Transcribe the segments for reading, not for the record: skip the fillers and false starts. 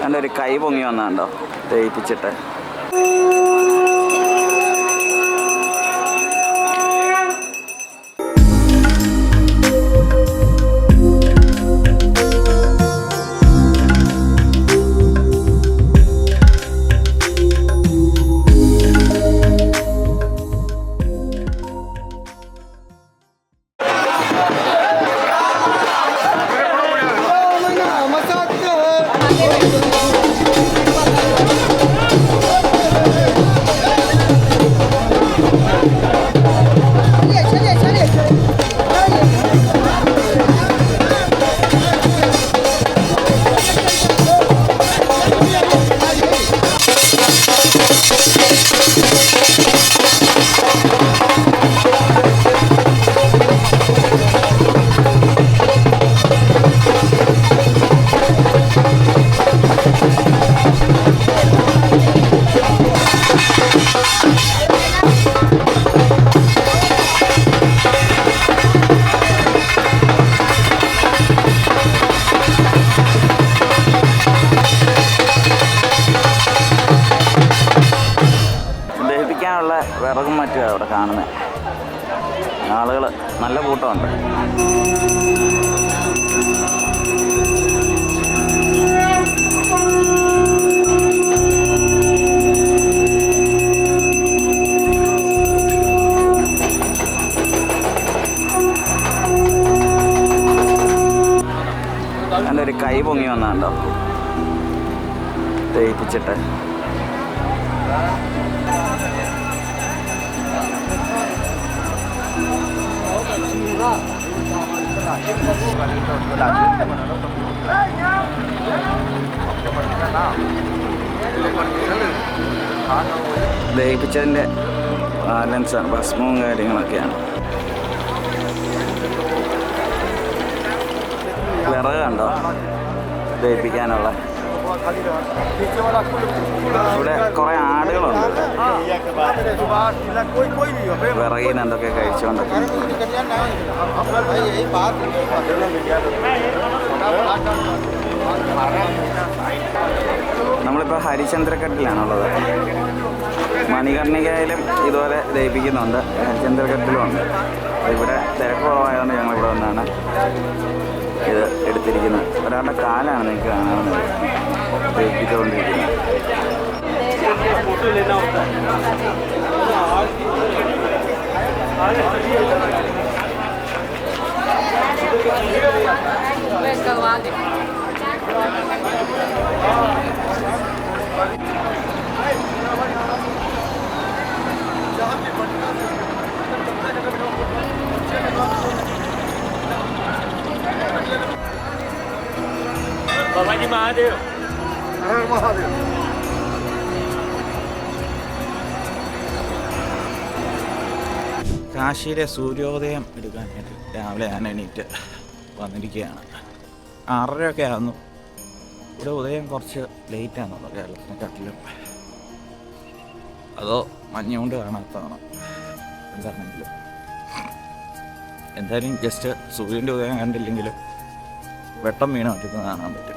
എൻ്റെ ഒരു കൈ പൊങ്ങി വന്നുണ്ടോ തേയിപ്പിച്ചിട്ട്. വിറകും മറ്റും അവിടെ കാണുന്നത്. ആളുകൾ നല്ല കൂട്ടമുണ്ട്. എൻ്റെ ഒരു കൈ പൊങ്ങി വന്നുണ്ടോ തേയിപ്പിച്ചിട്ട്. ദഹിപ്പിച്ചതിൻ്റെ ബാലൻസാണ്, ഭസ്മവും കാര്യങ്ങളൊക്കെയാണ്. വിറക് കണ്ടോ ദഹിപ്പിക്കാനുള്ള. ഇവിടെ കുറേ ആടുകളുണ്ട്. വിറകിൽ നിന്ന് എന്തൊക്കെ കഴിച്ചുകൊണ്ടൊക്കെ. നമ്മളിപ്പോൾ ഹരിചന്ദ്രഘട്ടിലാണുള്ളത്. മണികർണികയിലും ഇതുപോലെ ദഹിപ്പിക്കുന്നുണ്ട്, ഹരിചന്ദ്രഘട്ടിലും ഉണ്ട്. ഇവിടെ തിരക്ക് കുറവായതുകൊണ്ട് ഞങ്ങളിവിടെ വന്നാണ് ഇത് എടുത്തിരിക്കുന്നത്. ഒരാളുടെ കാലാണ് നിങ്ങൾക്ക് കാണാവുന്നത് ദഹിപ്പിച്ചുകൊണ്ടിരിക്കുന്നത്. കാശിയിലെ സൂര്യോദയം എടുക്കാനായിട്ട് രാവിലെ ഞാൻ എണീറ്റ് വന്നിരിക്കുകയാണ്. 6:30 ആകുന്നു. ഇവിടെ ഉദയം കുറച്ച് ലേറ്റാണെന്നുള്ളൂ കേരളത്തിനെക്കാട്ടിലും. അതോ മഞ്ഞുകൊണ്ട് കാണാത്തതാണ് എന്താണെങ്കിലും. എന്തായാലും ജസ്റ്റ് സൂര്യൻ്റെ ഉദയം കണ്ടില്ലെങ്കിലും വെട്ടം വീണ് മറ്റൊന്ന് കാണാൻ പറ്റും.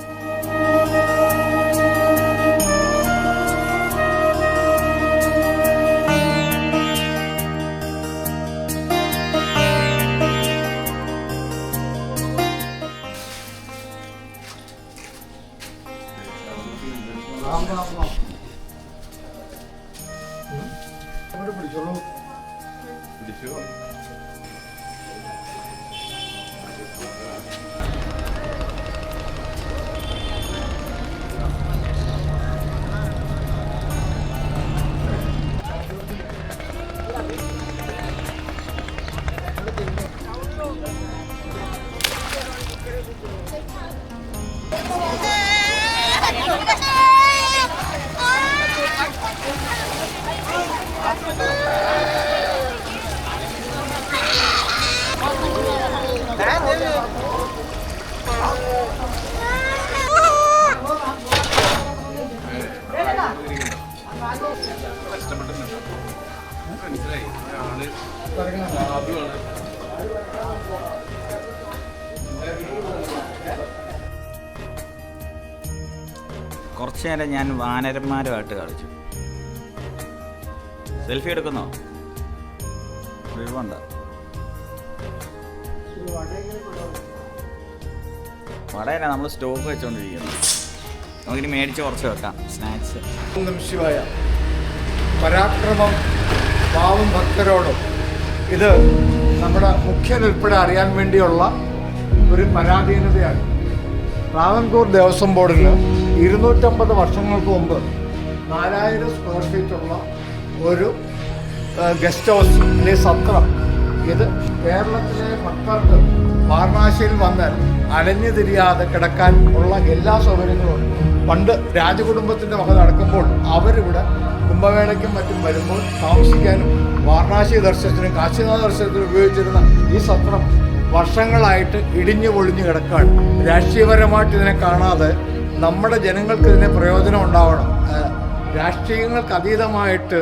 കുറച്ച് നേരം ഞാൻ വാനരന്മാരുമായിട്ട് കളിച്ചു. സെൽഫി എടുക്കുന്നോ? ഒഴിവുണ്ടോ? വടയല്ല, നമ്മൾ സ്റ്റോക്ക് വെച്ചോണ്ടിരിക്കുന്നു. നമുക്കിനി മേടിച്ച് കുറച്ച് വെക്കാം സ്നാക്സ്. ശിവായ പരാക്രമം പാവം ഭക്തരോടും ഇത് നമ്മുടെ മുഖ്യനുൾപ്പെടെ അറിയാൻ വേണ്ടിയുള്ള ഒരു പരാധീനതയാണ്. ട്രാവൻകൂർ ദേവസ്വം ബോർഡിന് 250 വർഷങ്ങൾക്ക് മുമ്പ് 4000 സ്ക്വയർ ഫീറ്റുള്ള ഒരു ഗസ്റ്റ് ഹൗസ് അല്ലെങ്കിൽ സത്രം, ഇത് കേരളത്തിലെ ഭക്തർക്ക് വാരണാസിയിൽ വന്നാൽ അലഞ്ഞു തിരിയാതെ കിടക്കാൻ ഉള്ള എല്ലാ സൗകര്യങ്ങളും ഉണ്ട്. പണ്ട് രാജകുടുംബത്തിൻ്റെ വക നടക്കുമ്പോൾ അവരിവിടെ കുംഭമേളയ്ക്കും മറ്റും വരുമ്പോൾ താമസിക്കാനും വാരണാസി ദർശനത്തിനും കാശിനാഥ ദർശനത്തിനും ഉപയോഗിച്ചിരുന്ന ഈ സത്രം വർഷങ്ങളായിട്ട് ഇടിഞ്ഞു പൊളിഞ്ഞു കിടക്കുകയാണ്. രാഷ്ട്രീയപരമായിട്ട് ഇതിനെ കാണാതെ നമ്മുടെ ജനങ്ങൾക്ക് ഇതിനെ പ്രയോജനം ഉണ്ടാവണം. രാഷ്ട്രീയങ്ങൾക്ക് അതീതമായിട്ട്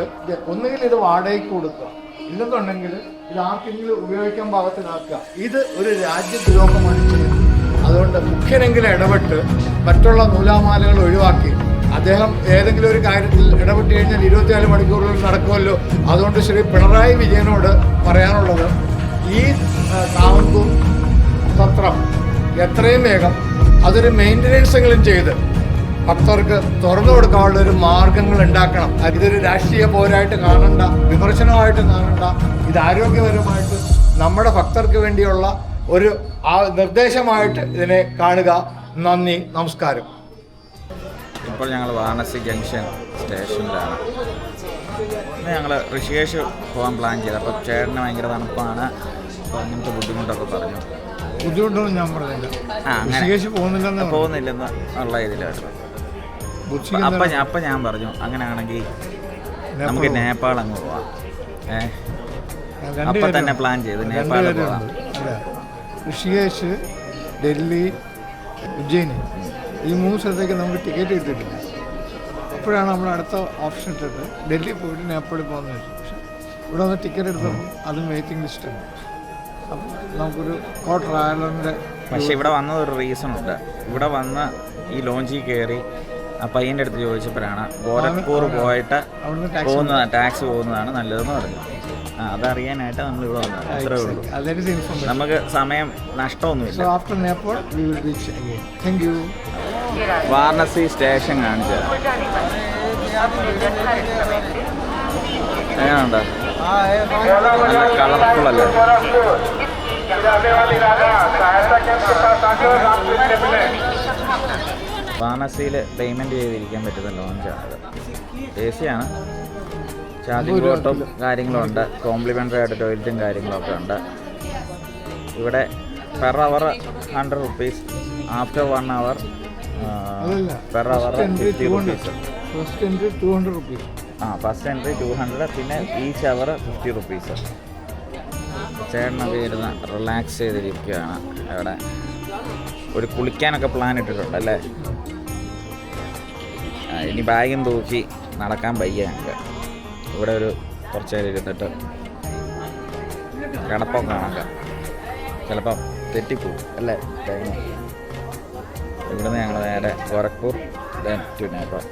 ഒന്നുകിൽ ഇത് വാടകയ്ക്ക് കൊടുക്കുക, ഇല്ലെന്നുണ്ടെങ്കിൽ ഇത് ആർക്കെങ്കിലും ഉപയോഗിക്കാൻ പാകത്തിനാക്കുക. ഇത് ഒരു രാജ്യദ്രോഹമാണ് ചെയ്യുന്നത്. അതുകൊണ്ട് മുഖ്യനെങ്കിലും ഇടപെട്ട് മറ്റുള്ള നൂലാമാലകൾ ഒഴിവാക്കി അദ്ദേഹം ഏതെങ്കിലും ഒരു കാര്യത്തിൽ ഇടപെട്ട് കഴിഞ്ഞാൽ 24 മണിക്കൂറുകളിൽ നടക്കുമല്ലോ. അതുകൊണ്ട് ശ്രീ പിണറായി വിജയനോട് പറയാനുള്ളത്, ഈ ട്രാവൻകൂർ സത്രം എത്രയും വേഗം അതൊരു മെയിൻ്റനൻസെങ്കിലും ചെയ്ത് ഭക്തർക്ക് തുറന്നു കൊടുക്കാനുള്ള ഒരു മാർഗങ്ങൾ ഉണ്ടാക്കണം. ഇതൊരു രാഷ്ട്രീയ പോരായിട്ട് കാണണ്ട, വിമർശനമായിട്ട് കാണണ്ട, ഇത് ആരോഗ്യപരമായിട്ട് നമ്മുടെ ഭക്തർക്ക് വേണ്ടിയുള്ള ഒരു നിർദ്ദേശമായിട്ട് ഇതിനെ കാണുക. നന്ദി, നമസ്കാരം. ഇപ്പോൾ ഞങ്ങൾ വാരണാസി ജംഗ്ഷൻ സ്റ്റേഷനിലാണ്. ഇന്ന് ഞങ്ങൾ ഋഷികേശ് പോകാൻ പ്ലാൻ ചെയ്തു. അപ്പോൾ ചേട്ടന് ഭയങ്കര തണുപ്പാണ്, അപ്പോൾ അങ്ങനത്തെ ബുദ്ധിമുട്ടൊക്കെ പറഞ്ഞു. ബുദ്ധിമുട്ടൊന്നും ഞാൻ പറഞ്ഞില്ല. ഋഷികേശ് പോകുന്നില്ലെന്ന് ഉള്ള ഇതിലായിരുന്നു. അപ്പം ഞാൻ പറഞ്ഞു അങ്ങനെയാണെങ്കിൽ നമുക്ക് നേപ്പാൾ അങ്ങ് പോവാം. അപ്പം തന്നെ പ്ലാൻ ചെയ്തു നേപ്പാളിൽ പോവാം. ഋഷികേശ്, ഡൽഹി, ഉജ്ജയിനി ഈ 3 സ്ഥലത്തേക്ക് നമുക്ക് ടിക്കറ്റ് കിട്ടിയിട്ടില്ല. അപ്പോഴാണ് നമ്മൾ അടുത്ത ഓപ്ഷൻ ഇട്ടിട്ട് ഡൽഹി പോയിട്ട് നേപ്പാളിൽ പോകുന്നത് വെച്ചു. പക്ഷേ ഇവിടെ വന്ന് ടിക്കറ്റ് എടുത്തപ്പോൾ അതും വെയിറ്റിംഗ് ലിസ്റ്റുണ്ട്. അപ്പം നമുക്കൊരു ട്രാവലറിൻ്റെ പക്ഷേ ഇവിടെ വന്നതൊരു റീസൺ ഉണ്ട്. ഇവിടെ വന്ന് ഈ ലോഞ്ചിൽ കയറി ആ പയ്യൻ്റെ അടുത്ത് ചോദിച്ചപ്പോഴാണ് ഗോരഖ്പൂർ പോയിട്ട് ടാക്സി പോകുന്നതാണ് നല്ലതെന്ന് പറഞ്ഞു. അതറിയാനായിട്ട് നമ്മൾ ഇവിടെ വന്നത്. അത്രേ ഉള്ളൂ. നമുക്ക് സമയം നഷ്ടമൊന്നുമില്ല. വാരണാസി സ്റ്റേഷൻ കാണിച്ചു തരാം. എങ്ങനെയുണ്ട്? നല്ല കളർഫുൾ അല്ലേ? വാരണാസിയിൽ പേയ്മെൻറ്റ് ചെയ്തിരിക്കാൻ പറ്റുന്ന ലോഞ്ചാണത്. AC-യാണ്. ചാർജിങ് ബോട്ടും കാര്യങ്ങളും ഉണ്ട്. കോംപ്ലിമെൻ്ററി ആയിട്ട് ടോയ്ലറ്റും കാര്യങ്ങളൊക്കെ ഉണ്ട്. ഇവിടെ per hour 100 rupees, after 1 hour per hour 50 rupees. First entry 200 rupees. First entry 200, പിന്നെ ഈച്ച് അവർ 50 റുപ്പീസ്. ചേട്ടനൊക്കെ ഇരുന്ന് റിലാക്സ് ചെയ്തിരിക്കുകയാണ്. ഇവിടെ ഒരു കുളിക്കാനൊക്കെ പ്ലാൻ ഇട്ടിട്ടുണ്ട് അല്ലേ? ഇനി ബാഗും തൂക്കി നടക്കാൻ വയ്യ ഞങ്ങൾക്ക്. ഇവിടെ ഒരു കുറച്ച് നേരം ഇരുന്നിട്ട് കിടപ്പൊക്കെ കണക്കാം. ചിലപ്പം തെറ്റിപ്പോവും അല്ലേ ടൈം. ഇവിടുന്ന് ഞങ്ങൾ നേരെ ഗോരഖ്പൂർ, ദെൻ ടു നേപ്പാൾ.